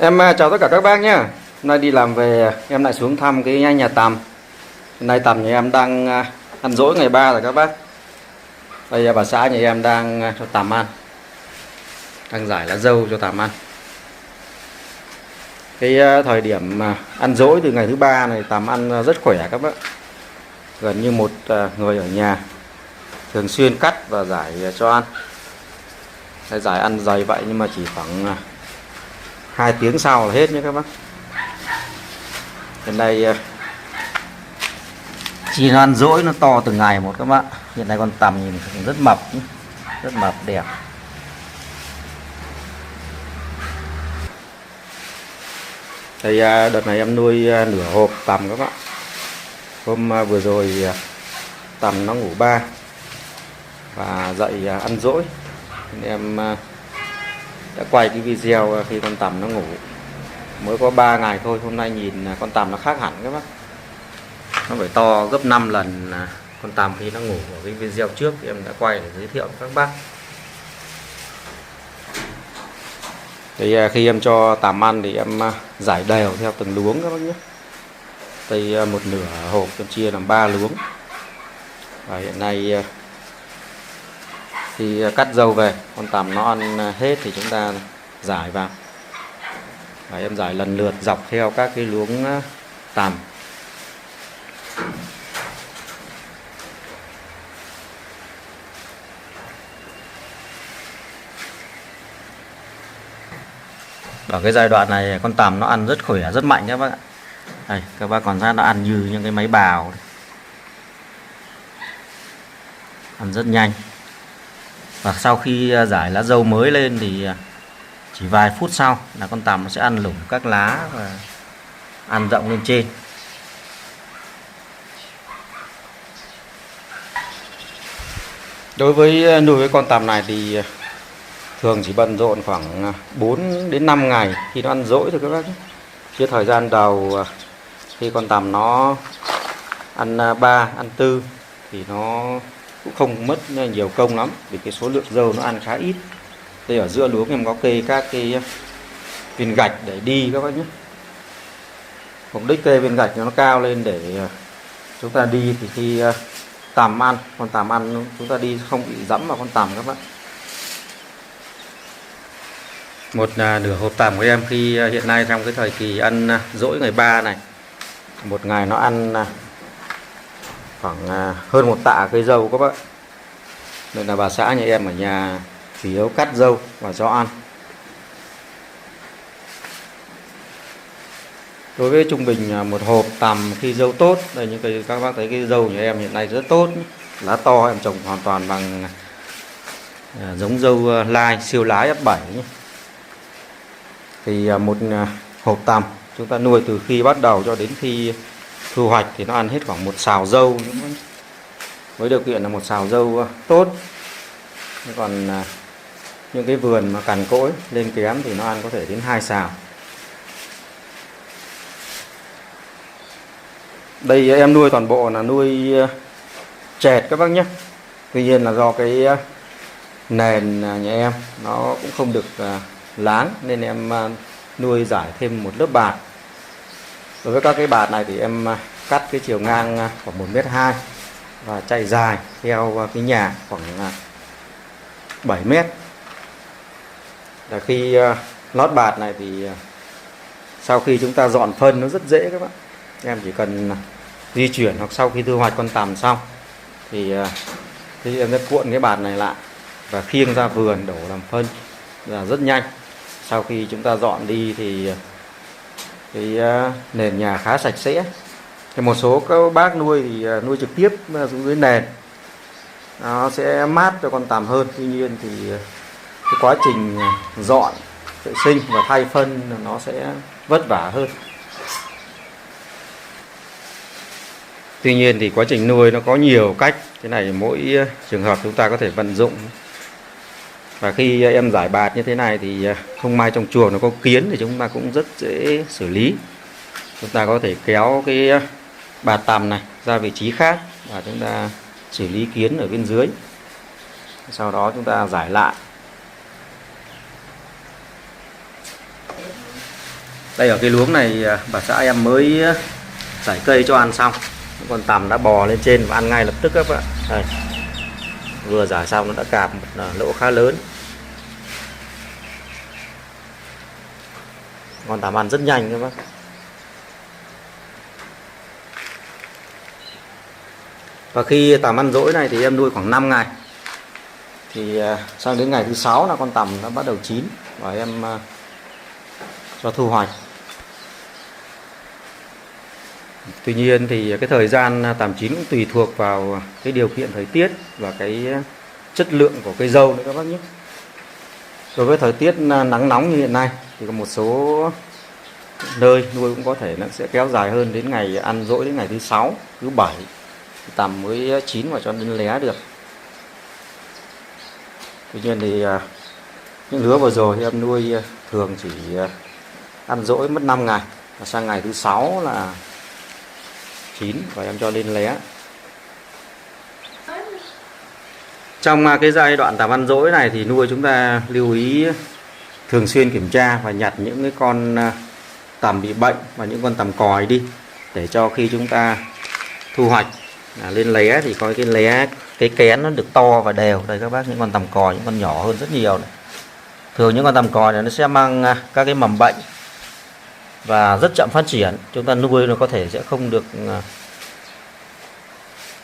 Chào tất cả các bác nhé. Hôm nay đi làm về em lại xuống thăm cái nhà tằm. Hôm nay tằm nhà em đang ăn dỗi ngày 3 rồi các bác. Đây bà xã nhà em đang cho tằm ăn, đang rải lá dâu cho tằm ăn. Cái thời điểm ăn dỗi từ ngày thứ 3 này tằm ăn rất khỏe các bác. Gần như một người ở nhà, thường xuyên cắt và rải cho ăn. Rải ăn dày vậy nhưng mà chỉ khoảng 2 tiếng sau là hết nhé các bác. Hiện nay chỉ nó ăn dỗi nó to từng ngày một các bác. Hiện nay con tằm nhìn rất mập, rất mập đẹp. Đây đợt này em nuôi nửa hộp tằm các bác. Hôm vừa rồi tằm nó ngủ 3 và dậy ăn dỗi, nên em đã quay cái video khi con tằm nó ngủ. Mới có 3 ngày thôi, hôm nay nhìn con tằm nó khác hẳn các bác. Nó phải to gấp 5 lần con tằm khi nó ngủ ở cái video trước thì em đã quay để giới thiệu với các bác. Thì khi em cho tằm ăn thì em rải đều theo từng luống các bác nhé. Đây một nửa hộp em chia làm 3 luống. Và hiện nay khi cắt dâu về, con tằm nó ăn hết thì chúng ta rải vào. Và em rải lần lượt dọc theo các cái luống tằm. Ở cái giai đoạn này con tằm nó ăn rất khỏe, rất mạnh các bác ạ. Đây, các bác còn ra nó ăn như những cái máy bào. Ăn rất nhanh. Và sau khi rải lá dâu mới lên thì chỉ vài phút sau là con tằm nó sẽ ăn lủng các lá và ăn rộng lên trên. Đối với nuôi cái con tằm này thì thường chỉ bận rộn khoảng 4 đến 5 ngày khi nó ăn dỗi thôi các bác. Chứ thời gian đầu khi con tằm nó ăn 3, ăn 4 thì nó cũng không mất nhiều công lắm, vì cái số lượng dâu nó ăn khá ít. Đây ở giữa luống em có kê các cái viên gạch để đi các bác nhé. Mục đích kê viên gạch cho nó cao lên để chúng ta đi thì khi tằm ăn, con tằm ăn chúng ta đi không bị dẫm vào con tằm các bác. Một nửa hộp tằm của em khi hiện nay trong cái thời kỳ ăn dỗi ngày 3 này, một ngày nó ăn khoảng hơn 1 tạ cây dâu các bác. Nên là bà xã nhà em ở nhà chủ yếu cắt dâu và cho ăn. Đối với trung bình một hộp tằm khi dâu tốt, đây những cái các bác thấy cái dâu nhà em hiện nay rất tốt, lá to, em trồng hoàn toàn bằng giống dâu lai siêu lái F7 nhé. Thì một hộp tằm chúng ta nuôi từ khi bắt đầu cho đến khi thu hoạch thì nó ăn hết khoảng 1 sào dâu, với điều kiện là 1 sào dâu tốt. Còn những cái vườn mà cằn cỗi lên kém thì nó ăn có thể đến 2 sào. Đây em nuôi toàn bộ là nuôi chẹt các bác nhé. Tuy nhiên là do cái nền nhà em nó cũng không được láng nên em nuôi rải thêm một lớp bạt. Đối với các cái bạt này thì em cắt cái chiều ngang khoảng 1,2 m và chạy dài theo cái nhà khoảng 7 m. Là khi lót bạt này thì sau khi chúng ta dọn phân nó rất dễ các bạn. Em chỉ cần di chuyển hoặc sau khi thu hoạch con tằm xong thì em sẽ cuộn cái bạt này lại và khiêng ra vườn đổ làm phân là rất nhanh. Sau khi chúng ta dọn đi thì cái nền nhà khá sạch sẽ. Thì một số các bác nuôi thì nuôi trực tiếp xuống dưới nền, nó sẽ mát cho con tằm hơn. Tuy nhiên thì cái quá trình dọn, vệ sinh và thay phân nó sẽ vất vả hơn. Tuy nhiên thì quá trình nuôi nó có nhiều cách, thế này mỗi trường hợp chúng ta có thể vận dụng. Và khi em rải bạt như thế này thì không may trong chuồng nó có kiến thì chúng ta cũng rất dễ xử lý. Chúng ta có thể kéo cái bạt tằm này ra vị trí khác và chúng ta xử lý kiến ở bên dưới. Sau đó chúng ta rải lại. Đây ở cái luống này bà xã em mới rải cây cho ăn xong, con tằm đã bò lên trên và ăn ngay lập tức các bạn. Đây, vừa rải xong nó đã cạp một lỗ khá lớn. Con tằm ăn rất nhanh các bác. Và khi tằm ăn dỗi này thì em nuôi khoảng 5 ngày. Thì sang đến ngày thứ 6 là con tằm nó bắt đầu chín và em cho thu hoạch. Tuy nhiên thì cái thời gian tằm chín cũng tùy thuộc vào cái điều kiện thời tiết và cái chất lượng của cây dâu nữa các bác nhé. Đối với thời tiết nắng nóng như hiện nay thì có một số nơi nuôi cũng có thể nó sẽ kéo dài hơn đến ngày ăn dỗi, đến ngày thứ 6, thứ 7 tằm mới chín và cho nên lé được. Tuy nhiên thì những lứa vừa rồi thì em nuôi thường chỉ ăn dỗi mất 5 ngày và sang ngày thứ 6 là chín và em cho lên lé. Trong cái giai đoạn tằm ăn dỗi này thì nuôi chúng ta lưu ý thường xuyên kiểm tra và nhặt những cái con tằm bị bệnh và những con tằm còi đi, để cho khi chúng ta thu hoạch lên lé thì coi cái lé, cái kén nó được to và đều. Đây các bác, những con tằm còi, những con nhỏ hơn rất nhiều này. Thường những con tằm còi này nó sẽ mang các cái mầm bệnh và rất chậm phát triển. Chúng ta nuôi nó có thể sẽ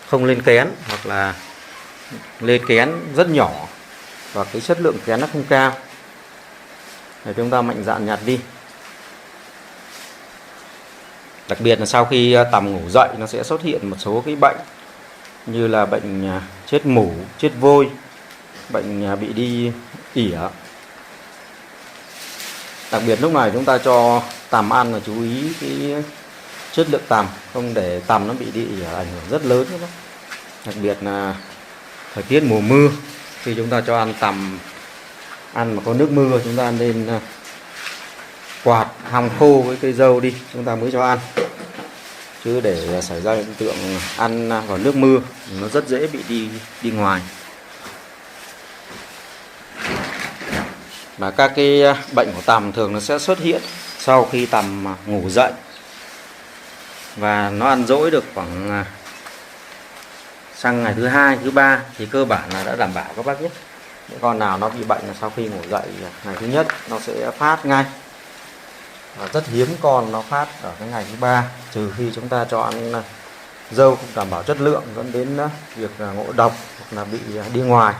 không lên kén, hoặc là lên kén rất nhỏ và cái chất lượng kén nó không cao. Để chúng ta mạnh dạn nhặt đi. Đặc biệt là sau khi tằm ngủ dậy nó sẽ xuất hiện một số cái bệnh như là bệnh chết mủ, chết vôi, bệnh bị đi ỉa. Đặc biệt lúc này chúng ta cho tằm ăn là chú ý cái chất lượng tằm, không để tằm nó bị đi ỉa ảnh hưởng rất lớn nữa. Đặc biệt là thời tiết mùa mưa, khi chúng ta cho ăn tằm ăn mà có nước mưa, chúng ta nên quạt hong khô với cây dâu đi chúng ta mới cho ăn, chứ để xảy ra hiện tượng ăn vào nước mưa nó rất dễ bị đi ngoài. Và các cái bệnh của tằm thường nó sẽ xuất hiện sau khi tằm ngủ dậy và nó ăn dỗi được khoảng sang ngày thứ 2, thứ 3 thì cơ bản là đã đảm bảo các bác nhé. Những con nào nó bị bệnh là sau khi ngủ dậy ngày thứ nhất nó sẽ phát ngay. Và rất hiếm con nó phát ở cái ngày thứ 3, trừ khi chúng ta cho ăn dâu không đảm bảo chất lượng dẫn đến việc ngộ độc hoặc là bị đi ngoài.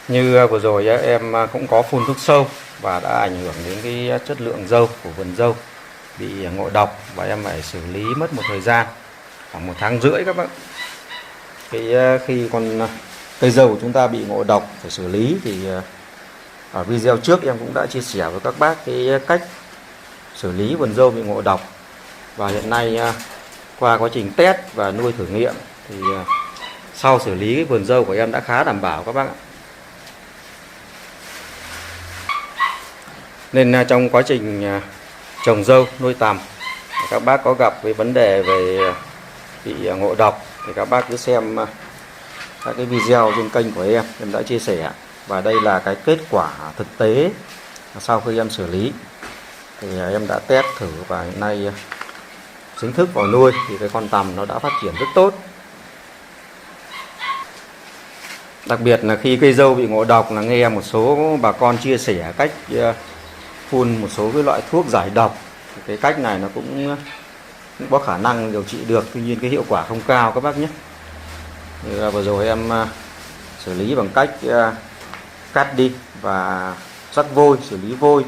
Như vừa rồi em cũng có phun thuốc sâu và đã ảnh hưởng đến cái chất lượng dâu của vườn dâu, bị ngộ độc và em phải xử lý mất một thời gian khoảng 1 tháng rưỡi các bác. Khi con cây dâu của chúng ta bị ngộ độc phải xử lý thì ở video trước em cũng đã chia sẻ với các bác cái cách xử lý vườn dâu bị ngộ độc. Và hiện nay qua quá trình test và nuôi thử nghiệm thì sau xử lý cái vườn dâu của em đã khá đảm bảo các bác ạ. Nên trong quá trình trồng dâu nuôi tằm, các bác có gặp cái vấn đề về bị ngộ độc thì các bác cứ xem các cái video trên kênh của em đã chia sẻ. Và đây là cái kết quả thực tế sau khi em xử lý thì em đã test thử và hiện nay chính thức vào nuôi thì cái con tằm nó đã phát triển rất tốt. Đặc biệt là khi cây dâu bị ngộ độc là nghe một số bà con chia sẻ cách phun một số cái loại thuốc giải độc. Thì cái cách này nó cũng có khả năng điều trị được, tuy nhiên cái hiệu quả không cao các bác nhé. Như vừa rồi em xử lý bằng cách cắt đi và sắt vôi, xử lý vôi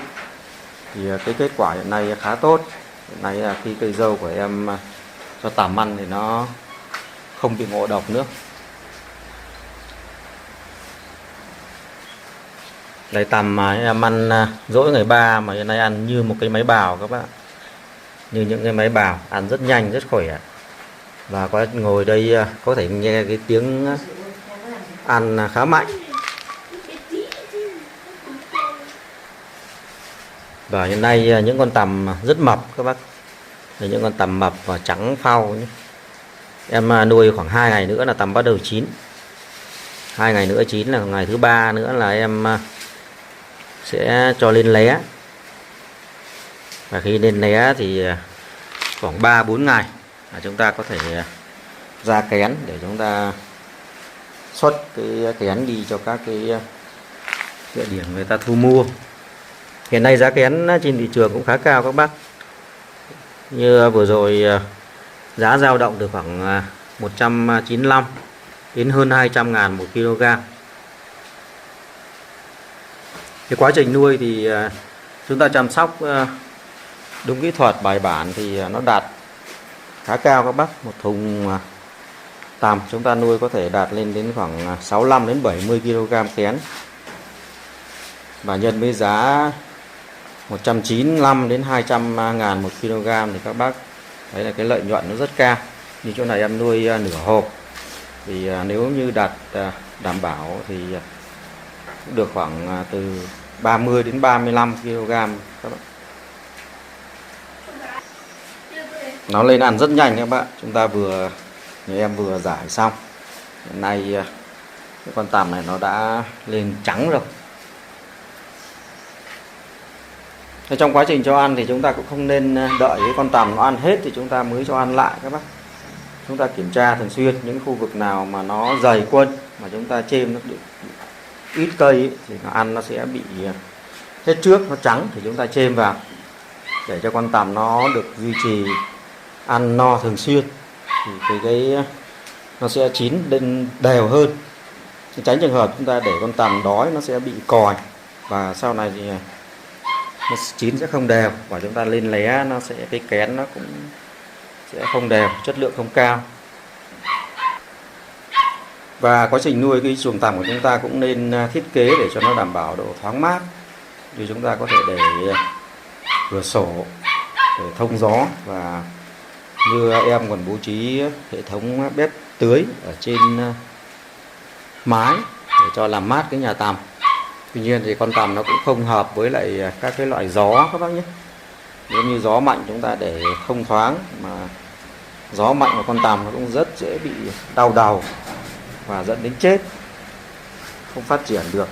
thì cái kết quả hiện nay khá tốt. Hiện nay là khi cây dâu của em cho tằm ăn thì nó không bị ngộ độc nữa. Đây tằm mà em ăn dỗi ngày 3 mà hiện nay ăn như một cái máy bào các bạn, như những cái máy bào, ăn rất nhanh rất khỏe. Và có ngồi đây có thể nghe cái tiếng ăn khá mạnh. Và hiện nay những con tằm rất mập các bác. Đây, những con tằm mập và trắng phau nhé. Em nuôi khoảng 2 ngày nữa là tằm bắt đầu chín. 2 ngày nữa chín là ngày thứ 3 nữa là em sẽ cho lên lé. Và khi lên lé thì khoảng 3-4 ngày là chúng ta có thể ra kén để chúng ta xuất cái kén đi cho các cái địa điểm người ta thu mua. Hiện nay giá kén trên thị trường cũng khá cao các bác. Như vừa rồi giá dao động từ khoảng 195 đến hơn 200 ngàn một kg. Cái quá trình nuôi thì chúng ta chăm sóc đúng kỹ thuật bài bản thì nó đạt khá cao các bác. Một thùng tằm chúng ta nuôi có thể đạt lên đến khoảng 65 đến 70 kg kén. Và nhân với giá 195 đến 200 ngàn một kg thì các bác thấy là cái lợi nhuận nó rất cao. Như chỗ này em nuôi nửa hộp thì nếu như đạt đảm bảo thì được khoảng từ 30 đến 35 kg các bạn. Nó lên ăn rất nhanh các bạn. Chúng ta như em vừa giải xong. Hiện nay cái con tằm này nó đã lên trắng rồi. Thế trong quá trình cho ăn thì chúng ta cũng không nên đợi cái con tằm nó ăn hết thì chúng ta mới cho ăn lại các bác. Chúng ta kiểm tra thường xuyên những khu vực nào mà nó dày quân mà chúng ta chêm nó ít cây ấy, thì nó ăn nó sẽ bị hết trước, nó trắng thì chúng ta chêm vào để cho con tằm nó được duy trì ăn no thường xuyên thì cái nó sẽ chín lên đều hơn. Tránh trường hợp chúng ta để con tằm đói nó sẽ bị còi và sau này thì nó chín sẽ không đều và chúng ta lên lé nó sẽ cái kén nó cũng sẽ không đều, chất lượng không cao. Và quá trình nuôi cái chuồng tằm của chúng ta cũng nên thiết kế để cho nó đảm bảo độ thoáng mát. Thì chúng ta có thể để cửa sổ để thông gió và như em còn bố trí hệ thống bếp tưới ở trên mái để cho làm mát cái nhà tằm. Tuy nhiên thì con tằm nó cũng không hợp với lại các cái loại gió các bác nhé. Nếu như gió mạnh chúng ta để không thoáng mà gió mạnh của con tằm nó cũng rất dễ bị đau đầu và dẫn đến chết, không phát triển được.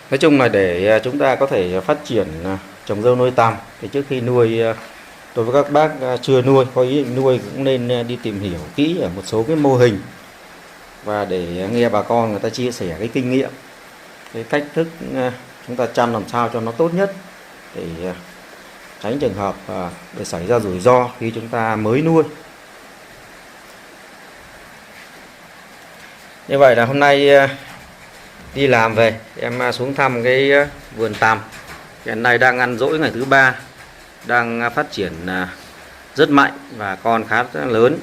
Nói chung là để chúng ta có thể phát triển trồng dâu nuôi tằm thì trước khi nuôi, đối với các bác chưa nuôi, có ý định nuôi cũng nên đi tìm hiểu kỹ ở một số cái mô hình và để nghe bà con người ta chia sẻ cái kinh nghiệm, cái cách thức chúng ta chăm làm sao cho nó tốt nhất để tránh trường hợp để xảy ra rủi ro khi chúng ta mới nuôi. Như vậy là hôm nay đi làm về em xuống thăm cái vườn tằm. Hiện nay đang ăn dỗi ngày thứ 3, đang phát triển rất mạnh và con khá lớn.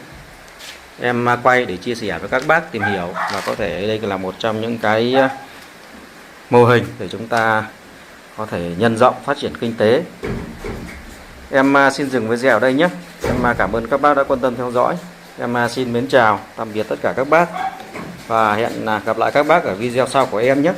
Em quay để chia sẻ với các bác tìm hiểu và có thể đây là một trong những cái mô hình để chúng ta có thể nhân rộng phát triển kinh tế. Em xin dừng video ở đây nhé. Em cảm ơn các bác đã quan tâm theo dõi. Em xin mến chào, tạm biệt tất cả các bác và hẹn gặp lại các bác ở video sau của em nhé.